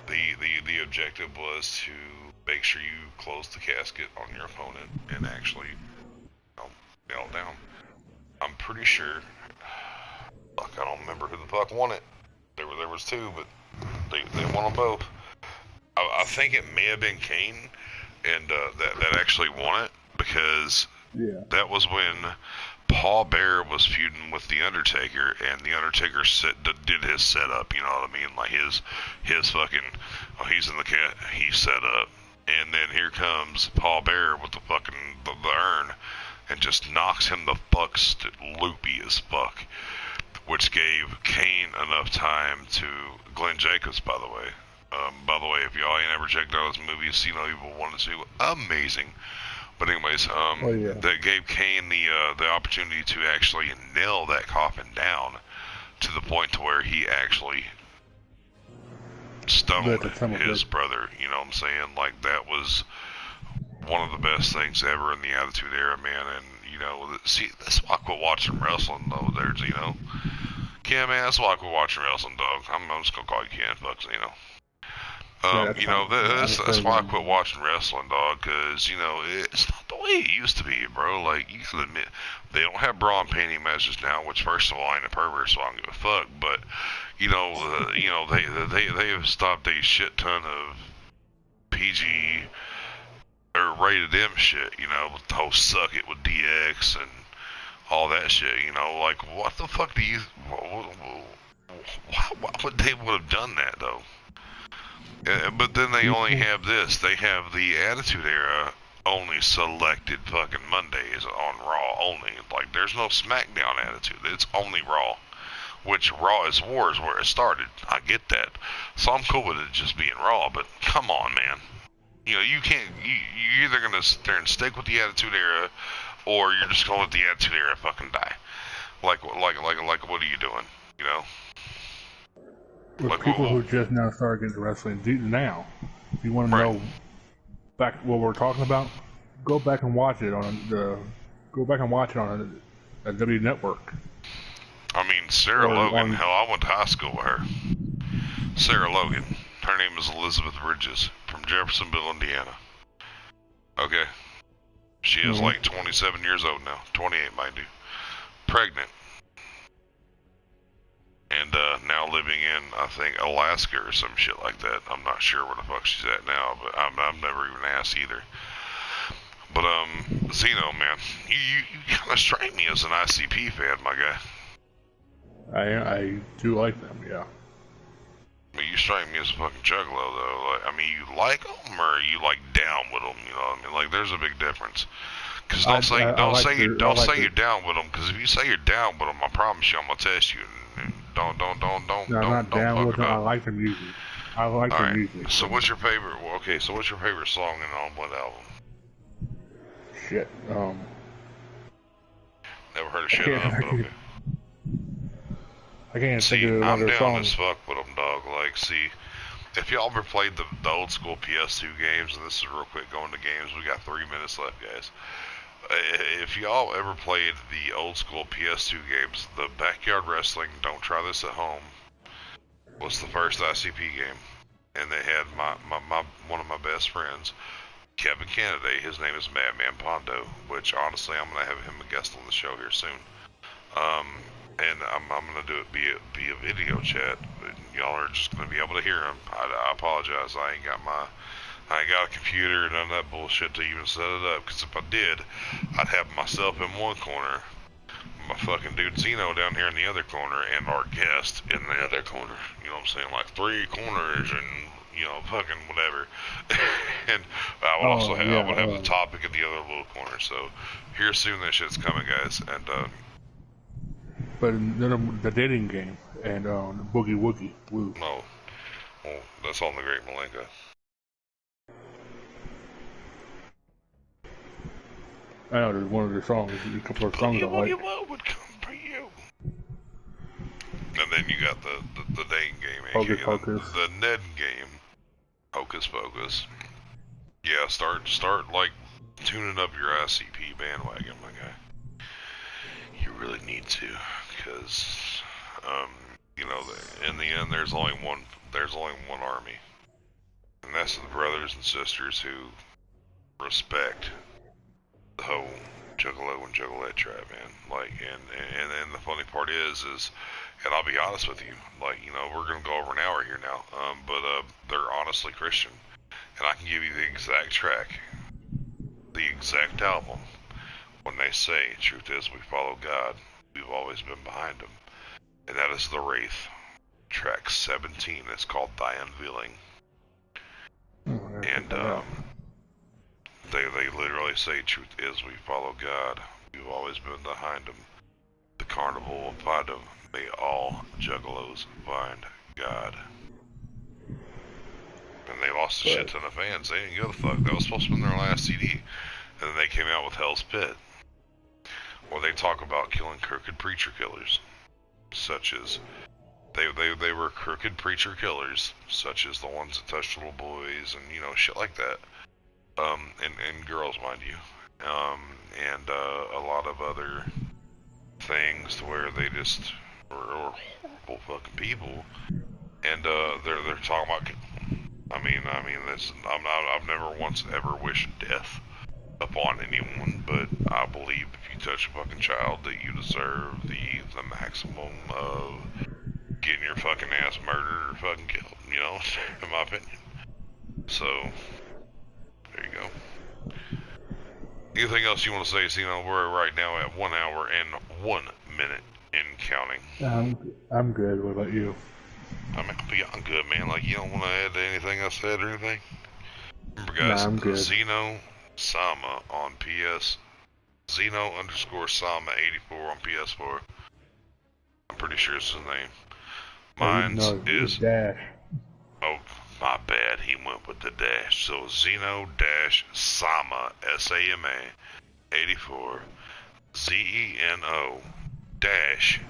The objective was to make sure you close the casket on your opponent and actually, nail down. I'm pretty sure. Fuck, I don't remember who the fuck won it. There was 2, but they won them both. I think it may have been Kane, and that actually won it because that was when Paul Bearer was feuding with the Undertaker, and the Undertaker did his setup. You know what I mean? Like his fucking. Oh, he's in the cat. He's set up, and then here comes Paul Bearer with the fucking the urn, and just knocks him the fuck loopy as fuck. which gave Kane enough time to Glenn Jacobs, by the way. If y'all ain't ever checked out his movies, you know you will want to see. Amazing. But anyways, Oh yeah. that gave Kane the opportunity to actually nail that coffin down to the point to where he actually stoned his brother. You know what I'm saying? Like, that was one of the best things ever in the Attitude Era, man. And you know, see, that's why I quit watching wrestling though. There's, you know, Ken, man, that's why I quit watching wrestling, dog. I'm just gonna call you Ken, fucks, you know. You know, that's why I quit watching wrestling, dog, because, you know, it's not the way it used to be, bro. Like, you can admit, they don't have bra and panty matches now, which, first of all, I ain't a pervert, so I don't give a fuck, but, you know, they have stopped a shit ton of PG, or rated M shit, you know, with the whole Suck It with DX and all that shit, you know, like, what the fuck do you, why would they would have done that, though? But then they only have this. They have the Attitude Era only selected fucking Mondays on Raw only. Like, there's no SmackDown Attitude. It's only Raw. Which Raw is War is where it started. I get that. So I'm cool with it just being Raw, but come on, man. You know, you can't, you're either gonna sit there and stick with the Attitude Era, or you're just gonna let the Attitude Era fucking die. Like, what are you doing? You know? With like, people who just now started getting wrestling now, if you want to know back what we're talking about, go back and watch it on a W Network. I mean, Sarah Logan. Hell, I went to high school with her. Sarah Logan. Her name is Elizabeth Bridges from Jeffersonville, Indiana. Okay, she is like 27 years old now, 28, mind you, pregnant. And now living in, I think, Alaska or some shit like that. I'm not sure where the fuck she's at now, but I've never even asked either. But Zeno, man, you kind of strike me as an ICP fan, my guy. I do like them, yeah. But you strike me as a fucking juggalo, though. Like, I mean, you like them or you like down with them? You know what I mean? Like, there's a big difference. Because don't say you're down with them. Because if you say you're down with them, I promise you, I'm gonna test you. And don't I'm not down with them. I like the music. I like the music. So what's your favorite? Well, okay, so what's your favorite song and on what album? Shit. Never heard of Shit Up, but okay. I can't think of another song. I'm down as fuck with them, dog. Like, see, if y'all ever played the old school PS2 games, and this is real quick going to games, we got 3 minutes left, guys. If y'all ever played the old school PS2 games, the Backyard Wrestling, Don't Try This at Home, was the first ICP game. And they had my one of my best friends, Kevin Kennedy. His name is Madman Pondo, which honestly I'm gonna have him a guest on the show here soon. And I'm gonna do it be a video chat. Y'all are just gonna be able to hear him. I apologize. I ain't got a computer and none of that bullshit to even set it up. Because if I did, I'd have myself in one corner, my fucking dude Zeno down here in the other corner, and our guest in the other corner. You know what I'm saying? Like 3 corners and, you know, fucking whatever. And I would also have the topic in the other little corner. So here soon that shit's coming, guys. And but the dating game and Boogie Woogie Woo. No, well, that's on the Great Malenka. I know there's one of the songs, a couple of songs I like. Boogie would come for you. And then you got the dating game, Hocus Pocus. The Ned game, Hocus Pocus. Yeah, start like tuning up your ICP bandwagon, my guy. You really need to, because you know, in the end, there's only one army, and that's the brothers and sisters who respect the whole Juggalo and Juggalette tribe, man. Like, and the funny part is, and I'll be honest with you, like, you know, we're gonna go over an hour here now, but they're honestly Christian, and I can give you the exact track, the exact album. When they say, truth is, we follow God, we've always been behind him. And that is the Wraith. Track 17. It's called Thy Unveiling. And they literally say, truth is, we follow God, we've always been behind him. The carnival will find him. May all juggalos find God. And they lost a shit ton of fans. They didn't give a fuck. That was supposed to be their last CD. And then they came out with Hell's Pit, where they talk about killing crooked preacher killers, such as they were crooked preacher killers, such as the ones that touched little boys and shit like that. And girls, mind you, and a lot of other things to where they just were horrible fucking people. And they're talking about. I've never once ever wished death upon anyone, but I believe if you touch a fucking child, that you deserve the maximum of getting your fucking ass murdered or fucking killed. In my opinion. So there you go. Anything else you want to say, Cena? We're right now at 1 hour and 1 minute and counting. I'm good. What about you? I'm good, man. Like, you don't want to add to anything I said or anything? Remember, guys, I'm good. Zeno Sama on PS. Zeno_Sama84 on PS4. I'm pretty sure it's his name. Mine's is dash. Oh, my bad. He went with the dash. So Zeno-Sama SAMA 84 ZENO dash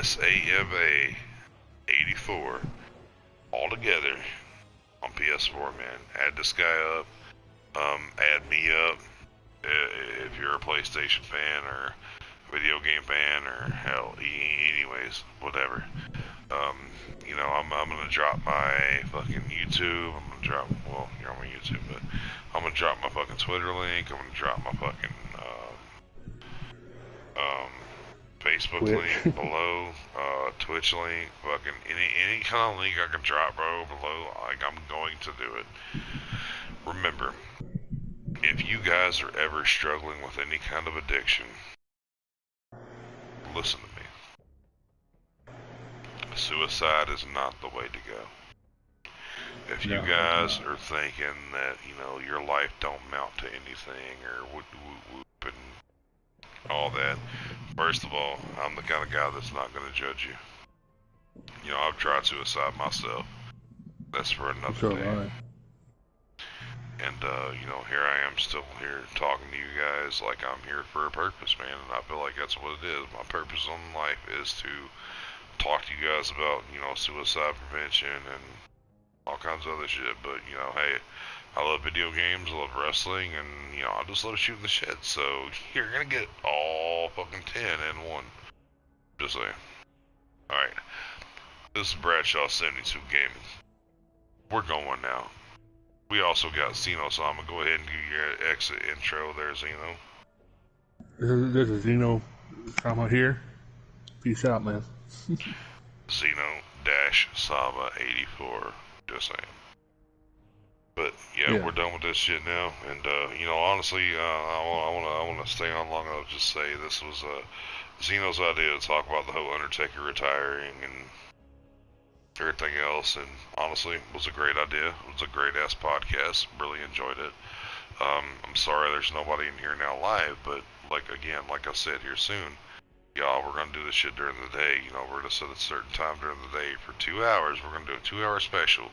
SAMA 84 all together on PS4, man. Add this guy up. Add me up if you're a PlayStation fan or video game fan or hell, anyways, whatever. I'm gonna drop my fucking YouTube. You're on my YouTube, but I'm gonna drop my fucking Twitter link. I'm gonna drop my fucking Facebook link below, Twitch link, fucking any kind of link I can drop, bro, below. Like, I'm going to do it. Remember, if you guys are ever struggling with any kind of addiction, listen to me. Suicide is not the way to go. If you guys are thinking that, your life don't amount to anything or whoop and all that, first of all, I'm the kind of guy that's not going to judge you. I've tried suicide myself. That's for another day. And, here I am still here talking to you guys like I'm here for a purpose, man. And I feel like that's what it is. My purpose in life is to talk to you guys about, suicide prevention and all kinds of other shit. But, hey, I love video games, I love wrestling, and, I just love shooting the shit. So you're going to get all fucking 10 in one. Just saying. Alright. This is Bradshaw72 Gaming. We're going now. We also got Zeno, so I'm going to go ahead and give you your exit intro there, Zeno. This is Zeno Sama here. Peace out, man. Zeno-Sama 84. Just saying. But yeah, we're done with this shit now. And honestly, I want to stay on long enough to just say this was Zeno's idea to talk about the whole Undertaker retiring and everything else. And honestly, it was a great idea. It was a great ass podcast. Really enjoyed it. I'm sorry there's nobody in here now live, but like I said, here soon. Y'all, we're gonna do this shit during the day. We're gonna set a certain time during the day for 2 hours. We're gonna do a 2-hour special,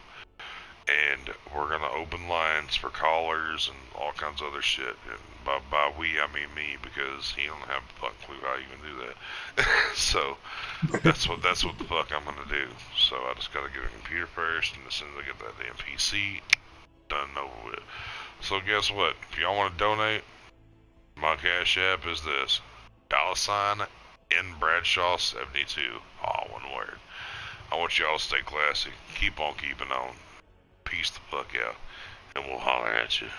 and we're gonna open lines for callers and all kinds of other shit. And by we, I mean me, because he don't have a fucking clue how you can do that. So that's what the fuck I'm gonna do. So I just gotta get a computer first, and as soon as I get that damn PC done and over with. So guess what? If y'all want to donate, my cash app is this: $ in Bradshaw72, all one word. I want y'all to stay classy. Keep on keeping on. Peace the fuck out. And we'll holler at you.